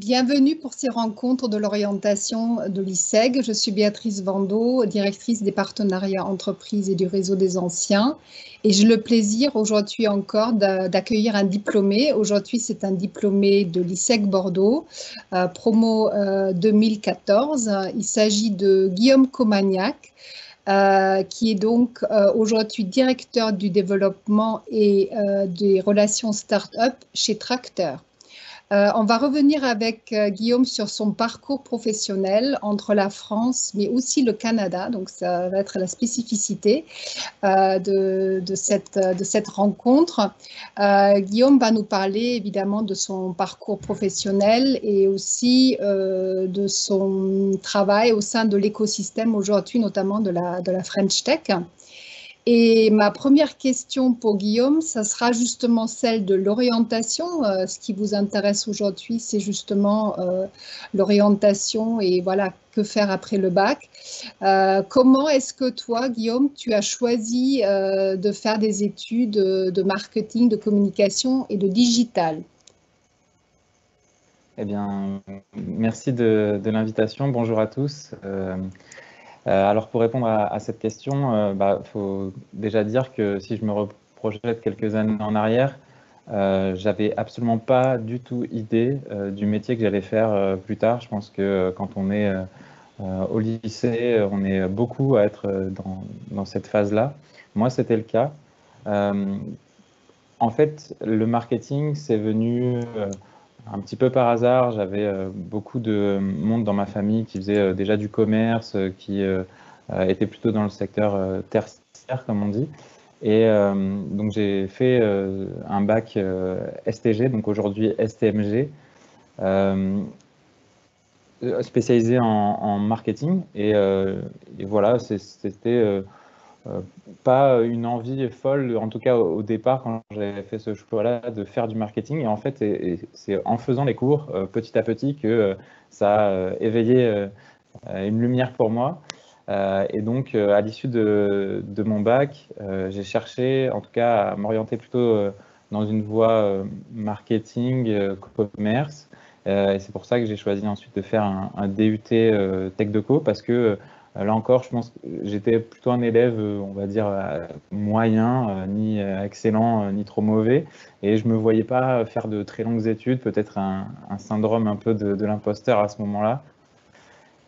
Bienvenue pour ces rencontres de l'orientation de l'ISEG. Je suis Béatrice Vandeau, directrice des partenariats entreprises et du réseau des anciens. Et j'ai le plaisir aujourd'hui encore d'accueillir un diplômé. Aujourd'hui, c'est un diplômé de l'ISEG Bordeaux, promo 2014. Il s'agit de Guillaume Comagnac, qui est donc aujourd'hui directeur du développement et des relations start-up chez Tracteur. On va revenir avec Guillaume sur son parcours professionnel entre la France, mais aussi le Canada. Donc, ça va être la spécificité de cette rencontre. Guillaume va nous parler évidemment de son parcours professionnel et aussi de son travail au sein de l'écosystème aujourd'hui, notamment de la French Tech. Et ma première question pour Guillaume, ça sera justement celle de l'orientation. Ce qui vous intéresse aujourd'hui, c'est justement l'orientation et voilà, que faire après le bac. Comment est-ce que toi, Guillaume, tu as choisi de faire des études de marketing, de communication et de digital? Eh bien, merci de l'invitation. Bonjour à tous. Alors, pour répondre à cette question, faut déjà dire que si je me reprojette quelques années en arrière, j'avais absolument pas du tout idée du métier que j'allais faire plus tard. Je pense que quand on est au lycée, on est beaucoup à être dans cette phase-là. Moi, c'était le cas. En fait, le marketing, c'est venu un petit peu par hasard. J'avais beaucoup de monde dans ma famille qui faisait déjà du commerce, qui était plutôt dans le secteur tertiaire, comme on dit. Et donc, j'ai fait un bac STG, donc aujourd'hui STMG, spécialisé en marketing. Et voilà, c'était pas une envie folle, en tout cas au départ, quand j'avais fait ce choix-là de faire du marketing. Et en fait, c'est en faisant les cours petit à petit que ça a éveillé une lumière pour moi. Et donc, à l'issue de mon bac, j'ai cherché, en tout cas, à m'orienter plutôt dans une voie marketing, commerce. Et c'est pour ça que j'ai choisi ensuite de faire un DUT Tech Deco, parce que là encore, je pense que j'étais plutôt un élève, on va dire, moyen, ni excellent, ni trop mauvais. Et je ne me voyais pas faire de très longues études, peut-être un syndrome un peu de l'imposteur à ce moment-là.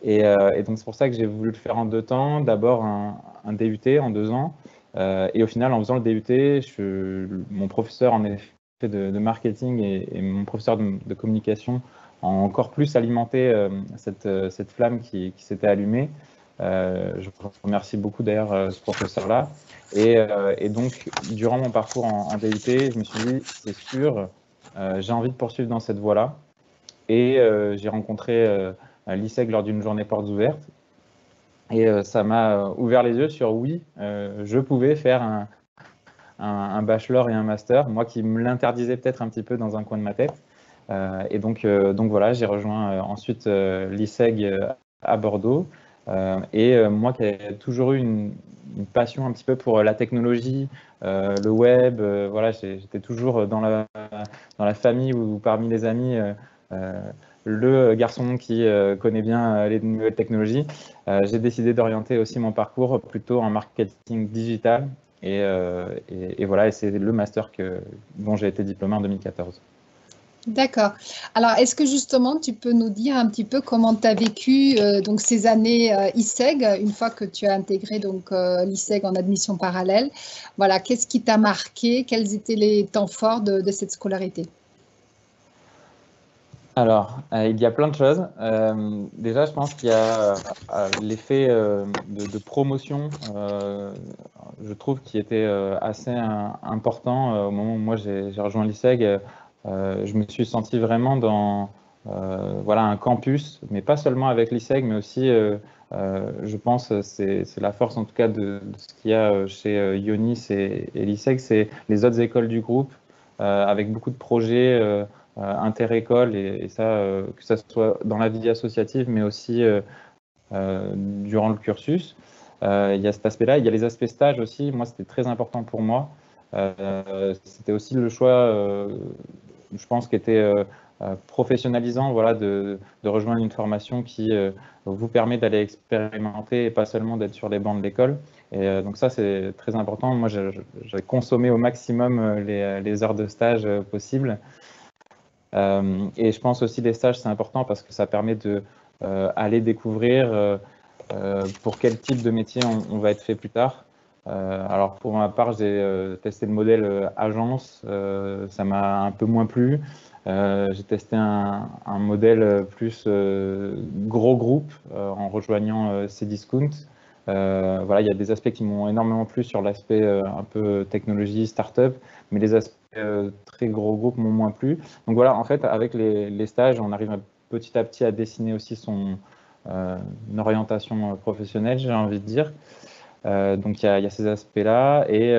Et donc, c'est pour ça que j'ai voulu le faire en 2 temps. D'abord, un DUT en 2 ans. Et au final, en faisant le DUT, mon professeur en effet de marketing et mon professeur de communication ont encore plus alimenté cette flamme qui s'était allumée. Je remercie beaucoup d'ailleurs ce professeur-là. Et donc, durant mon parcours en DUT, je me suis dit, c'est sûr, j'ai envie de poursuivre dans cette voie-là. Et j'ai rencontré l'ISEG lors d'une journée portes ouvertes. Et ça m'a ouvert les yeux sur oui, je pouvais faire un bachelor et un master, moi qui me l'interdisais peut-être un petit peu dans un coin de ma tête. Et donc voilà, j'ai rejoint ensuite l'ISEG à Bordeaux. Et moi qui ai toujours eu une passion un petit peu pour la technologie, le web, voilà, j'étais toujours dans la famille ou parmi les amis le garçon qui connaît bien les nouvelles technologies. J'ai décidé d'orienter aussi mon parcours plutôt en marketing digital. Et voilà, et c'est le master dont j'ai été diplômé en 2014. D'accord. Alors, est-ce que justement, tu peux nous dire un petit peu comment tu as vécu donc ces années ISEG, une fois que tu as intégré donc l'ISEG en admission parallèle? Voilà, qu'est-ce qui t'a marqué? Quels étaient les temps forts de cette scolarité? Alors, il y a plein de choses. Déjà, je pense qu'il y a l'effet de promotion, je trouve, qui était assez important au moment où moi j'ai rejoint l'ISEG. Je me suis senti vraiment dans voilà, un campus, mais pas seulement avec l'ISEG, mais aussi, je pense, c'est la force en tout cas de ce qu'il y a chez Ionis et l'ISEG, c'est les autres écoles du groupe, avec beaucoup de projets inter-école, et ça, que ça soit dans la vie associative, mais aussi durant le cursus. Il y a cet aspect-là. Il y a les aspects stages aussi. Moi, c'était très important pour moi. C'était aussi le choix, je pense, qui était professionnalisant, voilà, de rejoindre une formation qui vous permet d'aller expérimenter et pas seulement d'être sur les bancs de l'école. Et donc ça, c'est très important. Moi, j'ai consommé au maximum les heures de stage possibles. Et je pense aussi les stages, c'est important parce que ça permet de aller découvrir pour quel type de métier on va être fait plus tard. Alors pour ma part, j'ai testé le modèle agence, ça m'a un peu moins plu. J'ai testé un modèle plus gros groupe en rejoignant Cdiscount. Voilà, il y a des aspects qui m'ont énormément plu sur l'aspect un peu technologie, start-up, mais les aspects très gros groupes m'ont moins plu. Donc voilà, en fait, avec les stages, on arrive petit à petit à dessiner aussi une orientation professionnelle, j'ai envie de dire. Donc il y a ces aspects-là, et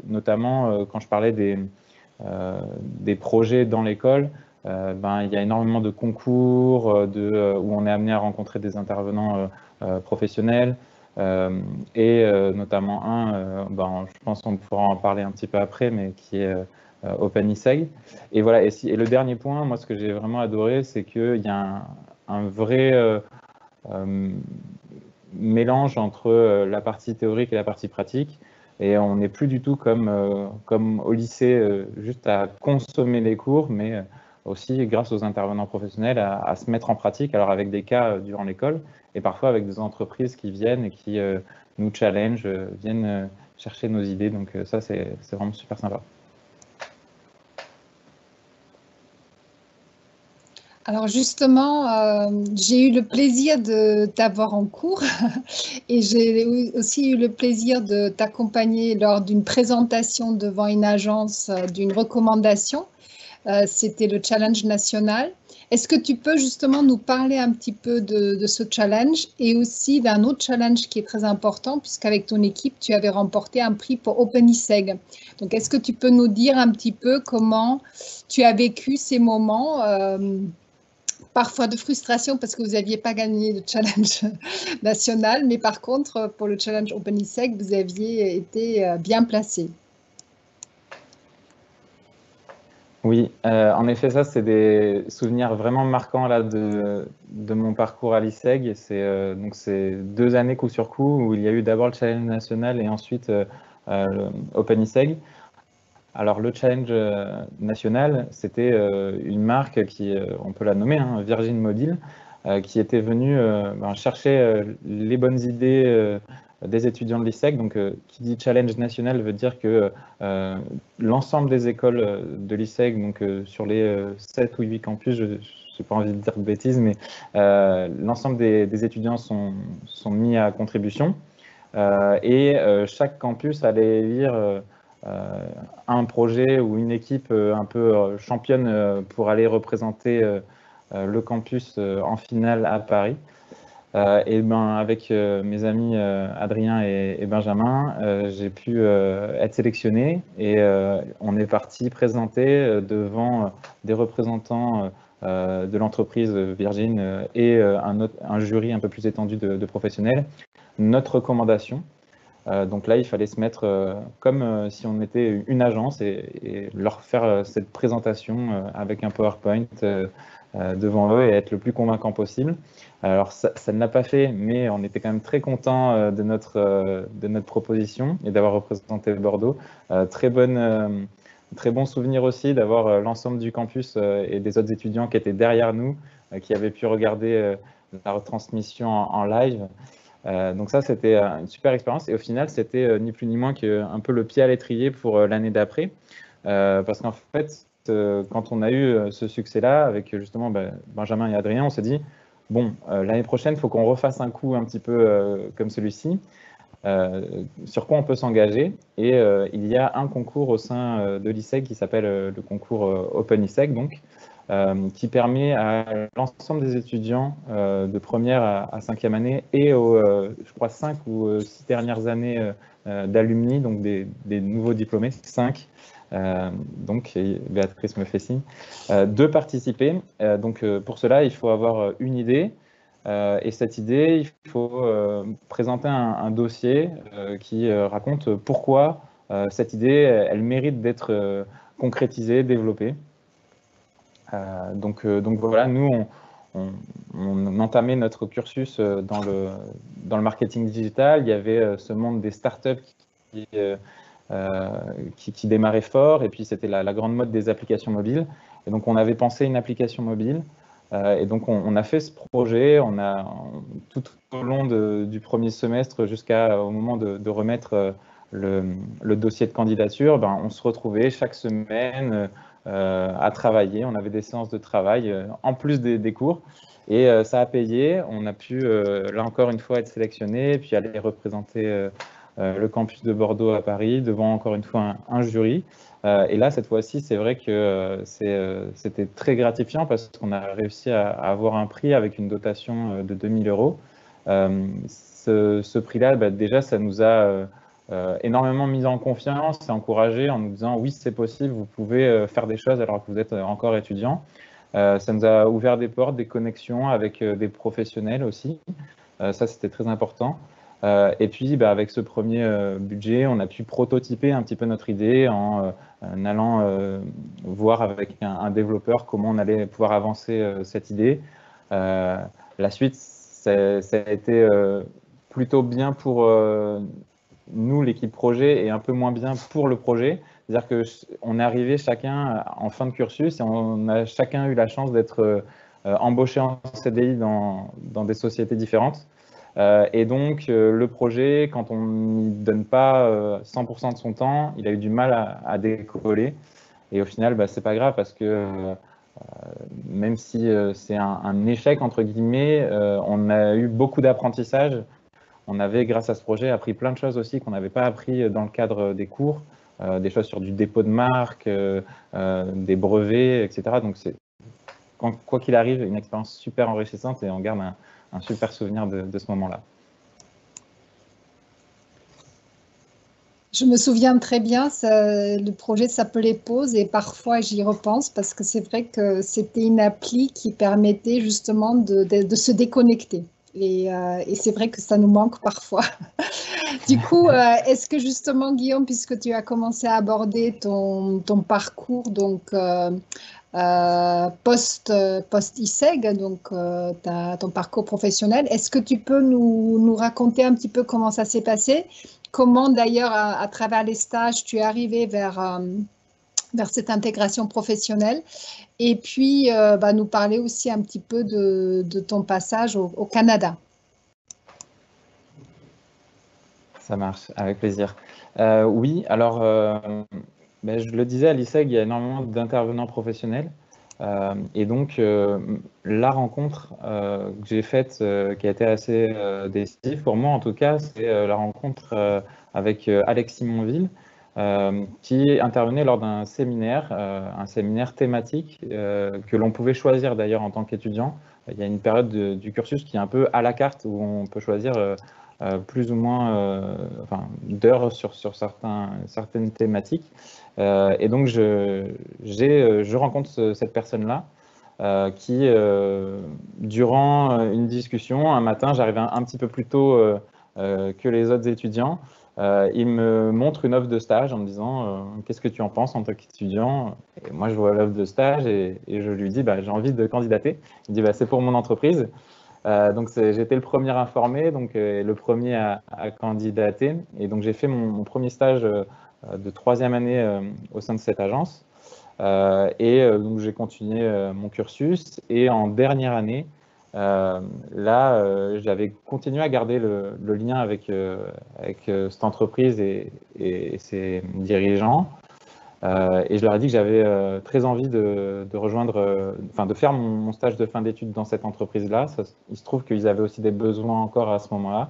notamment quand je parlais des projets dans l'école, il y a énormément de concours où on est amené à rencontrer des intervenants professionnels, et notamment je pense qu'on pourra en parler un petit peu après, mais qui est OpenISEG. Et voilà, et le dernier point, moi ce que j'ai vraiment adoré, c'est qu'il y a un vrai mélange entre la partie théorique et la partie pratique. Et on n'est plus du tout comme au lycée, juste à consommer les cours, mais aussi, grâce aux intervenants professionnels, à se mettre en pratique, alors avec des cas durant l'école, et parfois avec des entreprises qui viennent et qui nous challenge, viennent chercher nos idées. Donc ça, c'est vraiment super sympa. Alors justement, j'ai eu le plaisir de t'avoir en cours et j'ai aussi eu le plaisir de t'accompagner lors d'une présentation devant une agence d'une recommandation. C'était le challenge national. Est-ce que tu peux justement nous parler un petit peu de ce challenge et aussi d'un autre challenge qui est très important, puisqu'avec ton équipe, tu avais remporté un prix pour OpenISEG. Donc, est-ce que tu peux nous dire un petit peu comment tu as vécu ces moments parfois de frustration parce que vous n'aviez pas gagné le challenge national, mais par contre, pour le challenge OpenISEG, vous aviez été bien placé. Oui, en effet, ça, c'est des souvenirs vraiment marquants là, de mon parcours à l'ISEG. Donc, c'est 2 années coup sur coup où il y a eu d'abord le challenge national et ensuite OpenISEG. Alors, le challenge national, c'était une marque qui, on peut la nommer, hein, Virgin Mobile, qui était venue chercher les bonnes idées des étudiants de l'ISEG. Donc, qui dit challenge national veut dire que l'ensemble des écoles de l'ISEG, donc sur les 7 ou 8 campus, je n'ai pas envie de dire de bêtises, mais l'ensemble des étudiants sont mis à contribution. Et chaque campus allait élire un projet ou une équipe un peu championne pour aller représenter le campus en finale à Paris. Et avec mes amis Adrien et Benjamin, j'ai pu être sélectionné, et on est parti présenter devant des représentants de l'entreprise Virgin et un jury un peu plus étendu de professionnels notre recommandation. Donc là, il fallait se mettre comme si on était une agence et leur faire cette présentation avec un PowerPoint devant eux et être le plus convaincant possible. Alors ça ne l'a pas fait, mais on était quand même très content de notre proposition et d'avoir représenté Bordeaux. Très bon souvenir aussi d'avoir l'ensemble du campus et des autres étudiants qui étaient derrière nous, qui avaient pu regarder la retransmission en live. Donc ça, c'était une super expérience. Et au final, c'était ni plus ni moins qu'un peu le pied à l'étrier pour l'année d'après. Parce qu'en fait, quand on a eu ce succès-là, avec justement Benjamin et Adrien, on s'est dit, bon, l'année prochaine, il faut qu'on refasse un coup un petit peu comme celui-ci. Sur quoi on peut s'engager. Et il y a un concours au sein de l'ISEG qui s'appelle le concours OpenISEG, donc, qui permet à l'ensemble des étudiants de première à 5e année et aux, je crois, 5 ou 6 dernières années d'alumni, donc des nouveaux diplômés, 5, donc Béatrice me fait signe, de participer. Donc pour cela, il faut avoir une idée. Et cette idée, il faut présenter un dossier qui raconte pourquoi cette idée, elle mérite d'être concrétisée, développée. Donc voilà, nous, on entamait notre cursus dans le marketing digital. Il y avait ce monde des startups qui démarrait fort, et puis c'était la grande mode des applications mobiles. Et donc on avait pensé une application mobile, et donc on a fait ce projet, tout au long du premier semestre jusqu'au moment de remettre le dossier de candidature, ben, on se retrouvait chaque semaine à travailler. On avait des séances de travail en plus des cours, et ça a payé. On a pu, là encore une fois, être sélectionné, puis aller représenter le campus de Bordeaux à Paris, devant encore une fois un jury. Et là, cette fois-ci, c'est vrai que c'était très gratifiant parce qu'on a réussi à avoir un prix avec une dotation de 2 000 euros. Ce prix-là, bah, déjà, ça nous a énormément mis en confiance et encouragé en nous disant oui, c'est possible, vous pouvez faire des choses alors que vous êtes encore étudiant. Ça nous a ouvert des portes, des connexions avec des professionnels aussi. Ça, c'était très important. Et puis, bah, avec ce premier budget, on a pu prototyper un petit peu notre idée en allant voir avec un développeur comment on allait pouvoir avancer cette idée. La suite, ça a été plutôt bien pour nous, l'équipe projet, et un peu moins bien pour le projet. C'est-à-dire qu'on est arrivé chacun en fin de cursus et on a chacun eu la chance d'être embauché en CDI dans des sociétés différentes. Et donc, le projet, quand on n'y donne pas 100% de son temps, il a eu du mal à décoller. Et au final, bah, c'est pas grave parce que même si c'est un échec, entre guillemets, on a eu beaucoup d'apprentissage. On avait, grâce à ce projet, appris plein de choses aussi qu'on n'avait pas appris dans le cadre des cours, des choses sur du dépôt de marque, des brevets, etc. Donc, c'est, quoi qu'il arrive, une expérience super enrichissante et on garde un super souvenir de ce moment-là. Je me souviens très bien, le projet s'appelait Pause et parfois j'y repense parce que c'est vrai que c'était une appli qui permettait justement de se déconnecter. Et c'est vrai que ça nous manque parfois. Du coup, est-ce que justement, Guillaume, puisque tu as commencé à aborder ton parcours, donc post-ISEG, donc ton parcours professionnel, est-ce que tu peux nous raconter un petit peu comment ça s'est passé? Comment d'ailleurs, à travers les stages, tu es arrivé vers cette intégration professionnelle? Et puis, bah, nous parler aussi un petit peu de ton passage au Canada. Ça marche, avec plaisir. Oui, alors, ben, je le disais, à l'ISEG, il y a énormément d'intervenants professionnels. Et donc, la rencontre que j'ai faite, qui a été assez décisive pour moi, en tout cas, c'est la rencontre avec Alex Simonville, qui intervenait lors d'un séminaire, un séminaire thématique que l'on pouvait choisir d'ailleurs en tant qu'étudiant. Il y a une période du cursus qui est un peu à la carte où on peut choisir plus ou moins enfin, d'heures sur certaines thématiques. Et donc, je rencontre cette personne-là qui, durant une discussion, un matin, j'arrive un petit peu plus tôt que les autres étudiants. Il me montre une offre de stage en me disant qu'est-ce que tu en penses en tant qu'étudiant? Et moi, je vois l'offre de stage et je lui dis bah, j'ai envie de candidater. Il me dit bah, c'est pour mon entreprise. Donc j'étais le premier informé, donc le premier à candidater. Et donc j'ai fait mon premier stage de troisième année au sein de cette agence. Donc j'ai continué mon cursus. Et en dernière année, là, j'avais continué à garder le lien avec cette entreprise et ses dirigeants. Et je leur ai dit que j'avais très envie de rejoindre, enfin de faire mon stage de fin d'études dans cette entreprise-là. Il se trouve qu'ils avaient aussi des besoins encore à ce moment-là.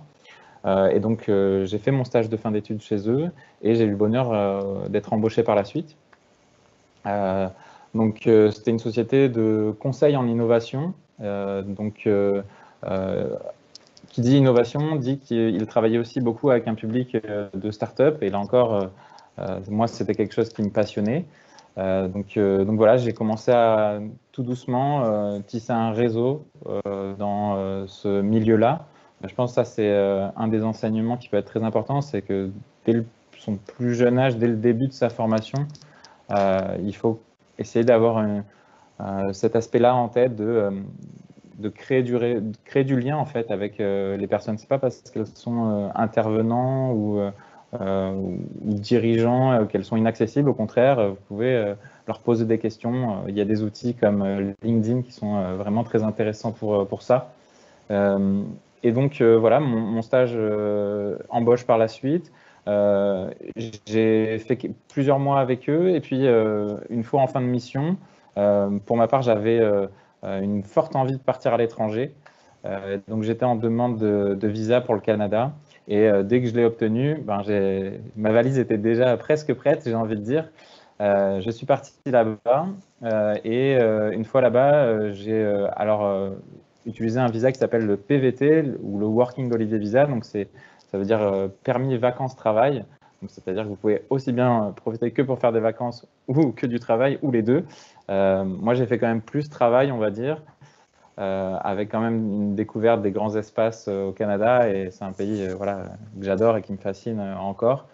Et donc j'ai fait mon stage de fin d'études chez eux et j'ai eu le bonheur d'être embauché par la suite. Donc c'était une société de conseil en innovation. Qui dit innovation dit qu'il travaillait aussi beaucoup avec un public de start-up. Et là encore, moi, c'était quelque chose qui me passionnait. Donc voilà, j'ai commencé à tout doucement tisser un réseau dans ce milieu-là. Je pense que ça, c'est un des enseignements qui peut être très important, c'est que dès son plus jeune âge, dès le début de sa formation, il faut essayer d'avoir cet aspect-là en tête de créer du lien en fait avec les personnes. C'est pas parce qu'elles sont intervenants ou dirigeants qu'elles sont inaccessibles. Au contraire, vous pouvez leur poser des questions. Il y a des outils comme LinkedIn qui sont vraiment très intéressants pour ça. Et donc voilà, mon stage embauche par la suite. J'ai fait plusieurs mois avec eux et puis une fois en fin de mission, pour ma part, j'avais une forte envie de partir à l'étranger. Donc j'étais en demande de visa pour le Canada et dès que je l'ai obtenu, ben, ma valise était déjà presque prête, j'ai envie de dire. Je suis parti là-bas et une fois là-bas, j'ai alors utilisé un visa qui s'appelle le PVT ou le Working Holiday Visa. Donc ça veut dire permis vacances-travail. C'est-à-dire que vous pouvez aussi bien profiter que pour faire des vacances ou que du travail ou les deux. Moi, j'ai fait quand même plus travail, on va dire, avec quand même une découverte des grands espaces au Canada. Et c'est un pays voilà, que j'adore et qui me fascine encore.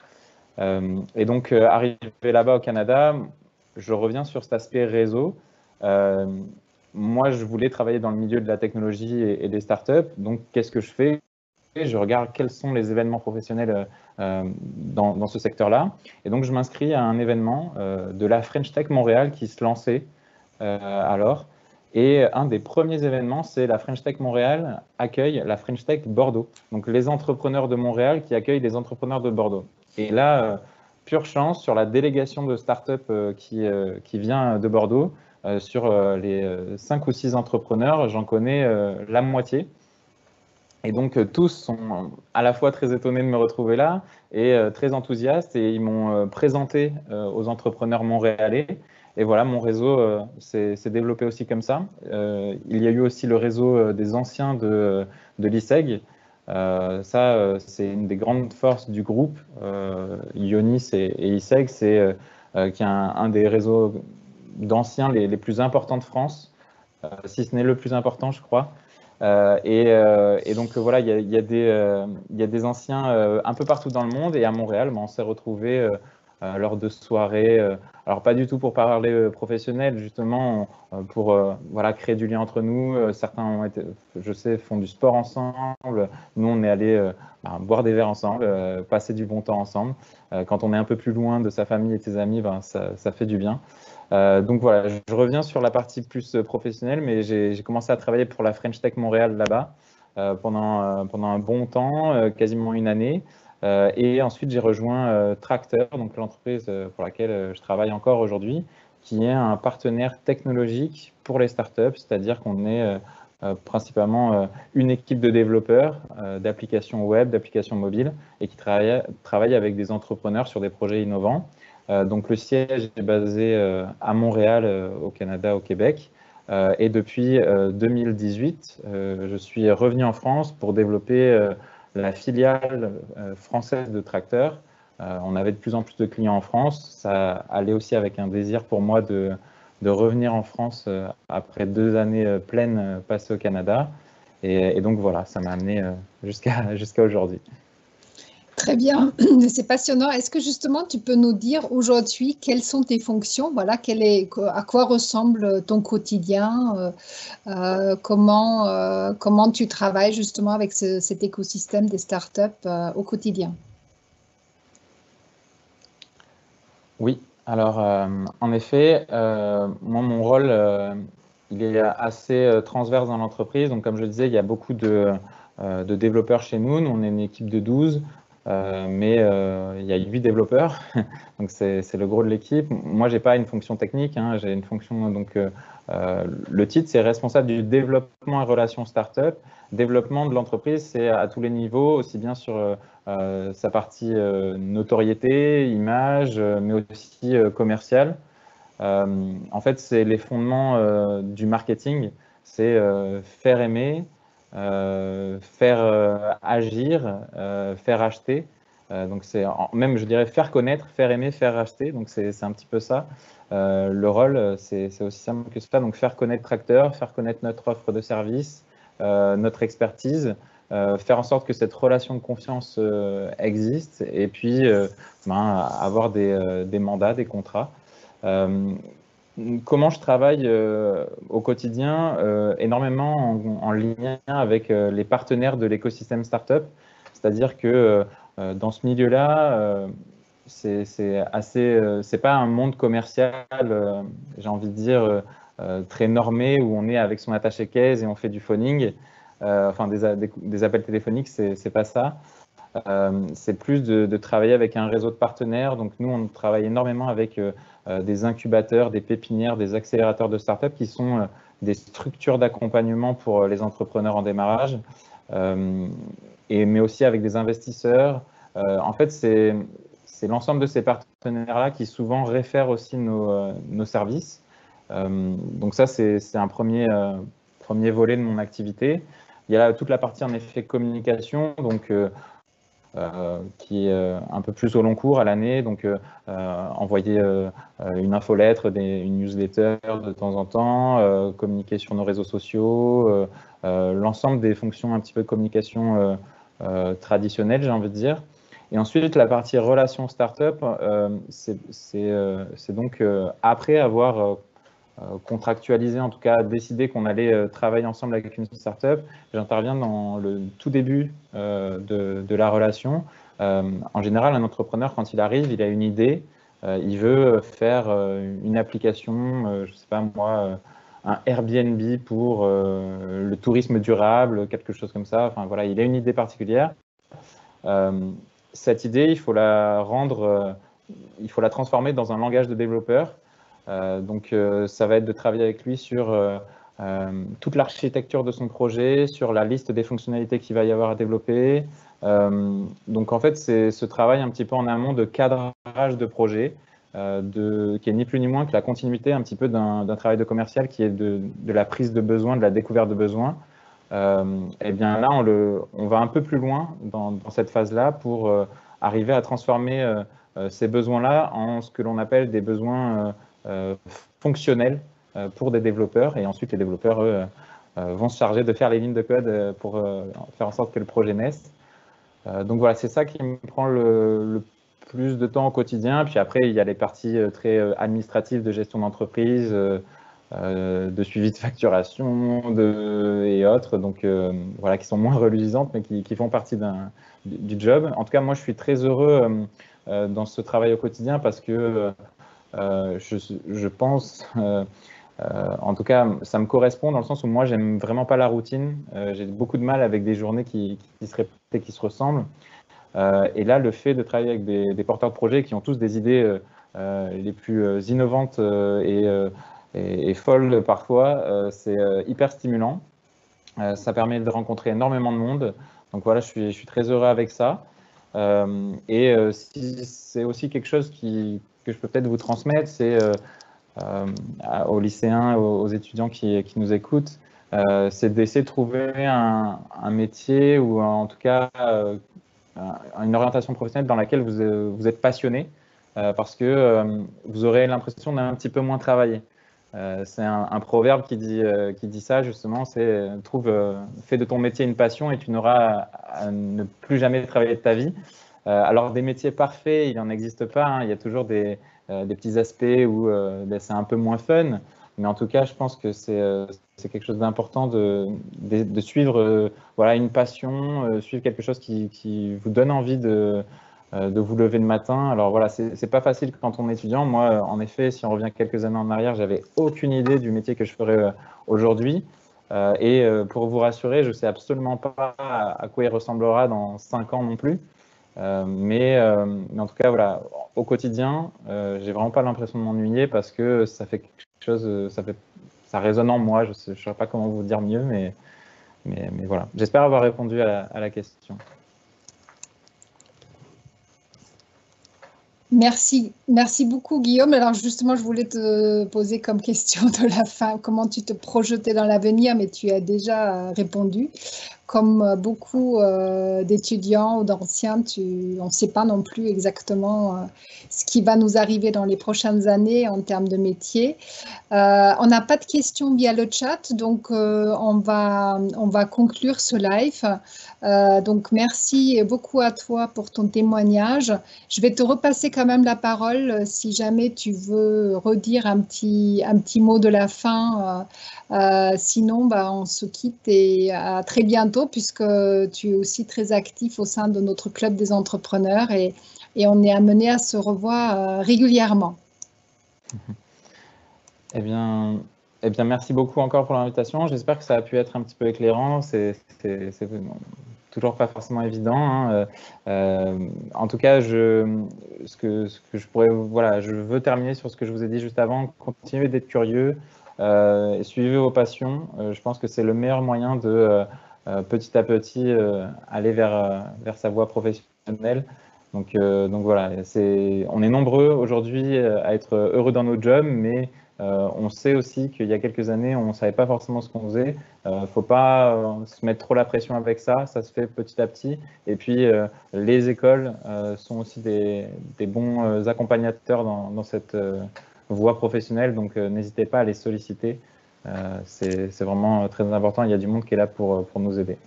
Et donc, arrivé là-bas au Canada, je reviens sur cet aspect réseau. Moi, je voulais travailler dans le milieu de la technologie et des startups. Donc, qu'est-ce que je fais? Je regarde quels sont les événements professionnels dans ce secteur-là. Et donc, je m'inscris à un événement de la French Tech Montréal qui se lançait alors. Et un des premiers événements, c'est la French Tech Montréal accueille la French Tech Bordeaux. Donc, les entrepreneurs de Montréal qui accueillent les entrepreneurs de Bordeaux. Et là, pure chance, sur la délégation de start-up qui vient de Bordeaux, sur les 5 ou 6 entrepreneurs, j'en connais la moitié. Et donc, tous sont à la fois très étonnés de me retrouver là et très enthousiastes. Et ils m'ont présenté aux entrepreneurs montréalais. Et voilà, mon réseau s'est développé aussi comme ça. Il y a eu aussi le réseau des anciens de l'ISEG. C'est une des grandes forces du groupe, Ionis et ISEG. C'est qui est un des réseaux d'anciens les plus importants de France, si ce n'est le plus important, je crois. Et donc voilà, il y a des anciens un peu partout dans le monde et à Montréal, on s'est retrouvés lors de soirées. Alors pas du tout pour parler professionnel, justement pour voilà, créer du lien entre nous. Certains ont été, je sais, font du sport ensemble. Nous, on est allés boire des verres ensemble, passer du bon temps ensemble. Quand on est un peu plus loin de sa famille et de ses amis, ça fait du bien. Donc voilà, je reviens sur la partie plus professionnelle, mais j'ai commencé à travailler pour la French Tech Montréal là-bas pendant un bon temps, quasiment une année. Et ensuite, j'ai rejoint Tracteur, donc l'entreprise pour laquelle je travaille encore aujourd'hui, qui est un partenaire technologique pour les startups, c'est-à-dire qu'on est principalement une équipe de développeurs d'applications web, d'applications mobiles, et qui travaille avec des entrepreneurs sur des projets innovants. Donc le siège est basé à Montréal, au Canada, au Québec. Et depuis 2018, je suis revenu en France pour développer la filiale française de Tracteur. On avait de plus en plus de clients en France. Ça allait aussi avec un désir pour moi de revenir en France après 2 années pleines passées au Canada. Et donc voilà, ça m'a amené jusqu'à aujourd'hui. Très bien, c'est passionnant. Est-ce que justement tu peux nous dire aujourd'hui quelles sont tes fonctions? Voilà, à quoi ressemble ton quotidien? Comment tu travailles justement avec cet écosystème des startups au quotidien? Oui, alors en effet, moi mon rôle il est assez transverse dans l'entreprise. Donc comme je le disais, il y a beaucoup de développeurs chez nous. Nous, on est une équipe de 12, mais il y a 8 développeurs. Donc c'est le gros de l'équipe. Moi, j'ai pas une fonction technique, hein, j'ai une fonction, donc le titre, c'est responsable du développement et relations startup. Développement de l'entreprise, c'est à tous les niveaux, aussi bien sur sa partie notoriété, image, mais aussi commerciale. En fait, c'est les fondements du marketing, c'est faire aimer, faire agir, faire acheter. Donc c'est même, je dirais, faire connaître, faire aimer, faire acheter. Donc c'est un petit peu ça. Le rôle, c'est aussi simple que ça. Donc faire connaître Tracteur, faire connaître notre offre de service, notre expertise, faire en sorte que cette relation de confiance existe et puis avoir des mandats, des contrats. comment je travaille au quotidien, énormément en lien avec les partenaires de l'écosystème startup. C'est-à-dire que dans ce milieu-là, c'est pas un monde commercial, j'ai envie de dire, très normé où on est avec son attaché-caisse et on fait du phoning. Enfin, des appels téléphoniques, c'est pas ça. C'est plus de travailler avec un réseau de partenaires. Donc nous, on travaille énormément avec des incubateurs, des pépinières, des accélérateurs de startups qui sont des structures d'accompagnement pour les entrepreneurs en démarrage, mais aussi avec des investisseurs. En fait, c'est l'ensemble de ces partenaires-là qui souvent réfèrent aussi nos services. Donc ça, c'est un premier volet de mon activité. Il y a toute la partie en effet communication, donc qui est un peu plus au long cours à l'année, donc envoyer une infolettre, une newsletter de temps en temps, communiquer sur nos réseaux sociaux, l'ensemble des fonctions un petit peu de communication traditionnelles, j'ai envie de dire. Et ensuite, la partie relations startup, c'est donc après avoir contractualisé, en tout cas décidé qu'on allait travailler ensemble avec une startup. J'interviens dans le tout début de la relation. En général, un entrepreneur, quand il arrive, il a une idée, il veut faire une application, je ne sais pas moi, un Airbnb pour le tourisme durable, quelque chose comme ça. Enfin voilà, il a une idée particulière. Cette idée, il faut la transformer dans un langage de développeur. Donc, ça va être de travailler avec lui sur toute l'architecture de son projet, sur la liste des fonctionnalités qu'il va y avoir à développer. Donc, en fait, c'est ce travail un petit peu en amont de cadrage de projet, qui est ni plus ni moins que la continuité un petit peu d'un travail de commercial qui est de la prise de besoin, de la découverte de besoin. Et bien là, on va un peu plus loin dans cette phase-là pour arriver à transformer ces besoins-là en ce que l'on appelle des besoins fonctionnels pour des développeurs. Et ensuite, les développeurs, eux, vont se charger de faire les lignes de code pour faire en sorte que le projet naisse. Donc voilà, c'est ça qui me prend le plus de temps au quotidien. Puis après, il y a les parties très administratives de gestion d'entreprise, de suivi de facturation et autres, donc voilà, qui sont moins reluisantes, mais qui font partie du job. En tout cas, moi, je suis très heureux dans ce travail au quotidien parce que je pense, en tout cas, ça me correspond dans le sens où moi, j'aime vraiment pas la routine. J'ai beaucoup de mal avec des journées qui se répètent, qui se ressemblent. Et là, le fait de travailler avec des porteurs de projets qui ont tous des idées les plus innovantes et folles parfois, c'est hyper stimulant. Ça permet de rencontrer énormément de monde. Donc voilà, je suis très heureux avec ça. Si c'est aussi quelque chose que je peux peut-être vous transmettre, c'est aux lycéens, aux étudiants qui nous écoutent, c'est d'essayer de trouver un métier ou en tout cas une orientation professionnelle dans laquelle vous êtes passionné, parce que vous aurez l'impression d'un petit peu moins travailler. C'est un proverbe qui dit ça justement, c'est fais de ton métier une passion et tu n'auras à ne plus jamais travailler de ta vie. Alors des métiers parfaits, il n'en existe pas, hein. Il y a toujours des petits aspects où c'est un peu moins fun, mais en tout cas je pense que c'est quelque chose d'important de suivre voilà, une passion, suivre quelque chose qui vous donne envie de vous lever le matin. Alors voilà, c'est pas facile quand on est étudiant. Moi, en effet, si on revient quelques années en arrière, j'avais aucune idée du métier que je ferais aujourd'hui. Pour vous rassurer, je sais absolument pas à quoi il ressemblera dans 5 ans non plus. Mais en tout cas, voilà, au quotidien, j'ai vraiment pas l'impression de m'ennuyer parce que ça fait quelque chose, ça résonne en moi. Je ne saurais pas comment vous dire mieux, mais voilà. J'espère avoir répondu à la question. Merci beaucoup Guillaume. Alors justement, je voulais te poser comme question de la fin, comment tu te projetais dans l'avenir, mais tu as déjà répondu. comme beaucoup d'étudiants ou d'anciens, on ne sait pas non plus exactement ce qui va nous arriver dans les prochaines années en termes de métier. On n'a pas de questions via le chat, donc on va conclure ce live. Donc merci beaucoup à toi pour ton témoignage. Je vais te repasser quand même la parole si jamais tu veux redire un petit mot de la fin. Sinon, on se quitte et à très bientôt puisque tu es aussi très actif au sein de notre club des entrepreneurs et on est amené à se revoir régulièrement. Eh bien, merci beaucoup encore pour l'invitation. J'espère que ça a pu être un petit peu éclairant. C'est toujours pas forcément évident, hein. En tout cas, ce que je pourrais, voilà, je veux terminer sur ce que je vous ai dit juste avant. Continuez d'être curieux, et suivez vos passions. Je pense que c'est le meilleur moyen de petit à petit aller vers sa voie professionnelle. Donc voilà, on est nombreux aujourd'hui à être heureux dans nos jobs, mais on sait aussi qu'il y a quelques années, on ne savait pas forcément ce qu'on faisait. Il ne faut pas se mettre trop la pression avec ça, ça se fait petit à petit. Et puis, les écoles sont aussi des bons accompagnateurs dans cette voie professionnelle, donc n'hésitez pas à les solliciter. C'est vraiment très important, il y a du monde qui est là pour nous aider.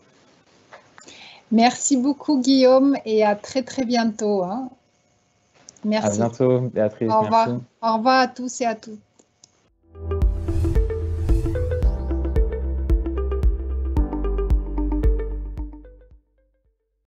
Merci beaucoup Guillaume et à très très bientôt. Hein. Merci. À bientôt Béatrice. Au revoir. Merci. Au revoir à tous et à toutes.